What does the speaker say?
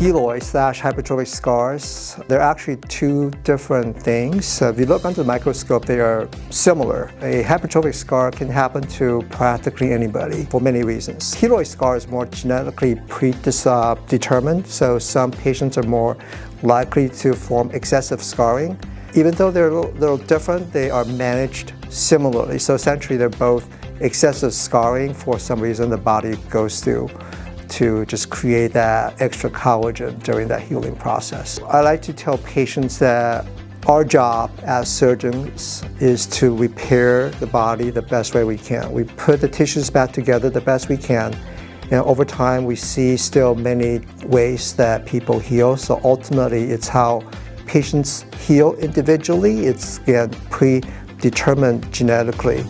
Keloid/hypertrophic scars, they're actually two different things. If you look under the microscope, they are similar. A hypertrophic scar can happen to practically anybody for many reasons. Keloid scar is more genetically predetermined, so some patients are more likely to form excessive scarring. Even though they're a little different, they are managed similarly. So essentially, they're both excessive scarring for some reason the body goes through to just create that extra collagen during that healing process. I like to tell patients that our job as surgeons is to repair the body the best way we can. We put the tissues back together the best we can, and over time we see still many ways that people heal. So ultimately it's how patients heal individually. It's again predetermined genetically.